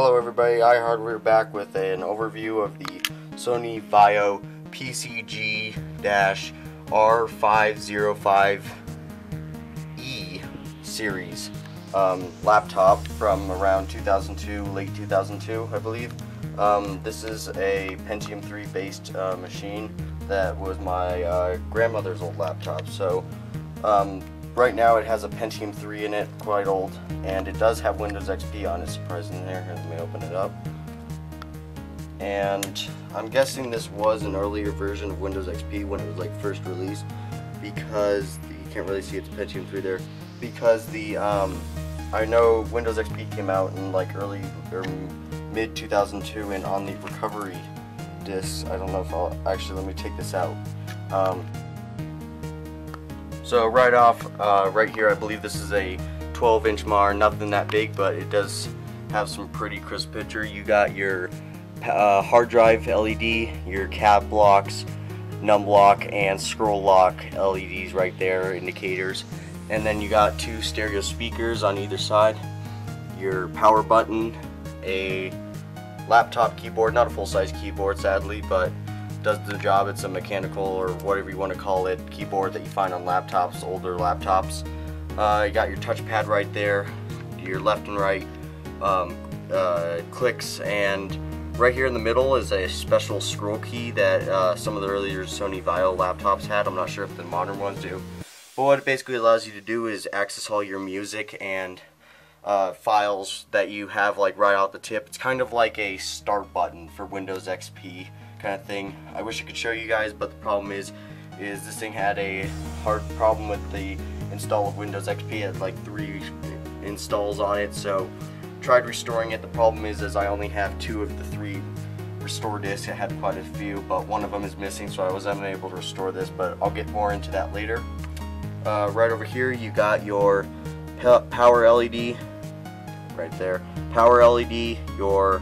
Hello everybody, Hardrive back with an overview of the Sony Vaio PCG-R505E series laptop from around 2002, late 2002 I believe. This is a Pentium 3 based machine that was my grandmother's old laptop. So right now it has a Pentium 3 in it, quite old, and it does have Windows XP on it, surprisingly. Here, let me open it up. And I'm guessing this was an earlier version of Windows XP when it was like first released, because you can't really see it's Pentium 3 there, because the I know Windows XP came out in like early or mid 2002, and on the recovery disc, I don't know if I'll actually, let me take this out. So right off, right here, I believe this is a 12-inch MAR, nothing that big, but it does have some pretty crisp picture. You got your hard drive LED, your cap blocks, num block, and scroll lock LEDs right there, indicators. And then you got two stereo speakers on either side, your power button, a laptop keyboard, not a full-size keyboard sadly, but does the job. It's a mechanical, or whatever you want to call it, keyboard that you find on laptops, older laptops. You got your touchpad right there, your left and right clicks, and right here in the middle is a special scroll key that some of the earlier Sony Vaio laptops had. I'm not sure if the modern ones do, but what it basically allows you to do is access all your music and files that you have like right out the tip. It's kind of like a start button for Windows XP kind of thing. I wish I could show you guys, but the problem is this thing had a hard problem with the install of Windows XP. It had like 3 installs on it, so tried restoring it. The problem is I only have 2 of the 3 restore discs. I had quite a few, but one of them is missing, so I was unable to restore this, but I'll get more into that later. Right over here you got your power LED right there, power LED, your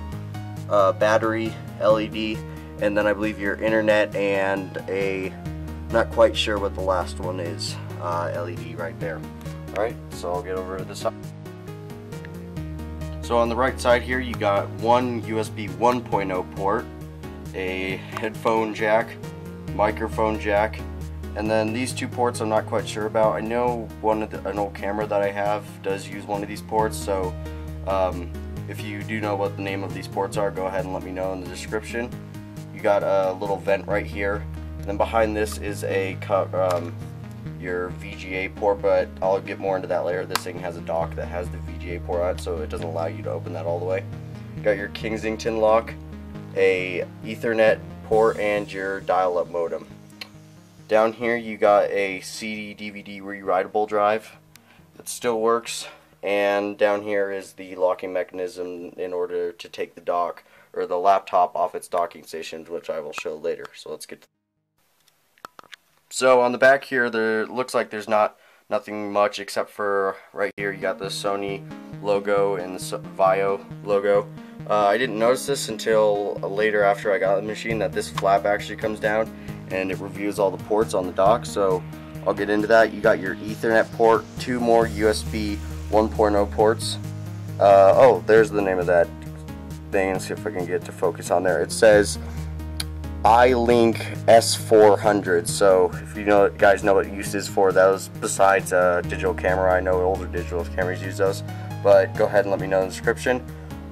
battery LED, and then I believe your internet and a, not quite sure what the last one is, LED right there. Alright, so I'll get over to this side. So on the right side here you got one USB 1.0 port, a headphone jack, microphone jack, and then these 2 ports I'm not quite sure about. I know an old camera that I have does use one of these ports, so if you do know what the name of these ports are, go ahead and let me know in the description. You got a little vent right here, and then behind this is a your VGA port, but I'll get more into that later. This thing has a dock that has the VGA port on it, so it doesn't allow you to open that all the way. You got your Kensington lock, a Ethernet port, and your dial-up modem. Down here you got a CD DVD rewritable drive that still works, and down here is the locking mechanism in order to take the dock or the laptop off its docking stations, which I will show later. So let's get to. So on the back here, there looks like there's nothing much except for right here you got the Sony logo and the Vaio logo. I didn't notice this until later after I got the machine, that this flap actually comes down and it reviews all the ports on the dock, so I'll get into that. You got your Ethernet port, 2 more USB 1.0 ports. Oh, there's the name of that thing. Let's see if I can get to focus on there. It says iLink S400. So if you guys know what use is for those, besides digital camera, I know older digital cameras use those, but go ahead and let me know in the description.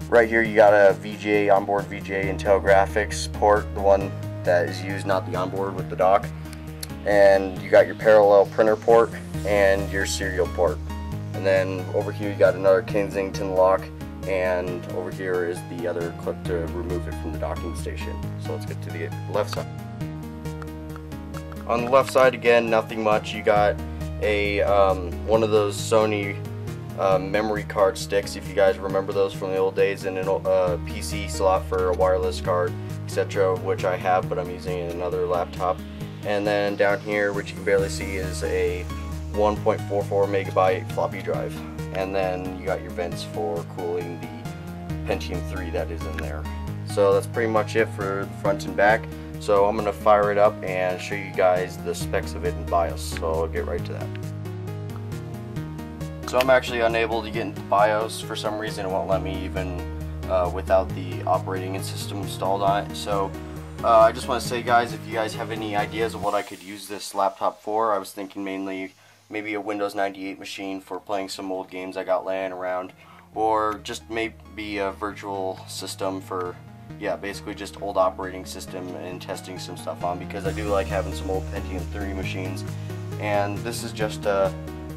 Right here you got a VGA, onboard VGA Intel graphics port, the one that is used, not the onboard with the dock. And you got your parallel printer port and your serial port. And then over here you got another Kensington lock, and over here is the other clip to remove it from the docking station. So let's get to the left side. On the left side, again, nothing much. You got a one of those Sony memory card sticks, if you guys remember those from the old days, and a PC slot for a wireless card, etc., which I have, but I'm using it in another laptop. And then down here, which you can barely see, is a 1.44 megabyte floppy drive. And then you got your vents for cooling the Pentium 3 that is in there. So that's pretty much it for the front and back. So I'm going to fire it up and show you guys the specs of it in BIOS. So I'll get right to that. So I'm actually unable to get into BIOS for some reason. It won't let me even without the operating system installed on it. So I just want to say, guys, if you guys have any ideas of what I could use this laptop for, I was thinking mainly maybe a Windows 98 machine for playing some old games I got laying around, or just maybe a virtual system for, yeah, basically just old operating system and testing some stuff on, because I do like having some old Pentium 3 machines, and this is just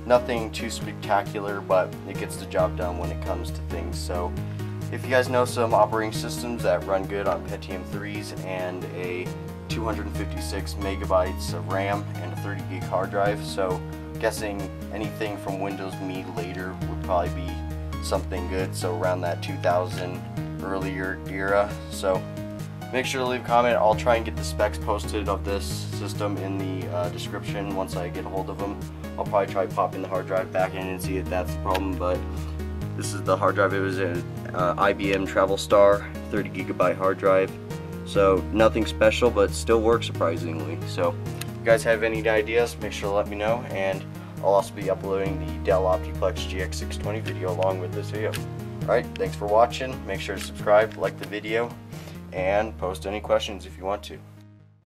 nothing too spectacular, but it gets the job done when it comes to things. So if you guys know some operating systems that run good on Pentium 3s and a 256 megabytes of RAM and a 30 gig hard drive, so guessing anything from Windows Me later would probably be something good, so around that 2000 earlier era. So make sure to leave a comment. I'll try and get the specs posted of this system in the description once I get a hold of them. I'll probably try popping the hard drive back in and see if that's the problem, but this is the hard drive. It was an IBM TravelStar 30 gigabyte hard drive, so nothing special, but still works surprisingly. So if you guys have any ideas, make sure to let me know, and I'll also be uploading the Dell Optiplex GX620 video along with this video. Alright, thanks for watching. Make sure to subscribe, like the video, and post any questions if you want to.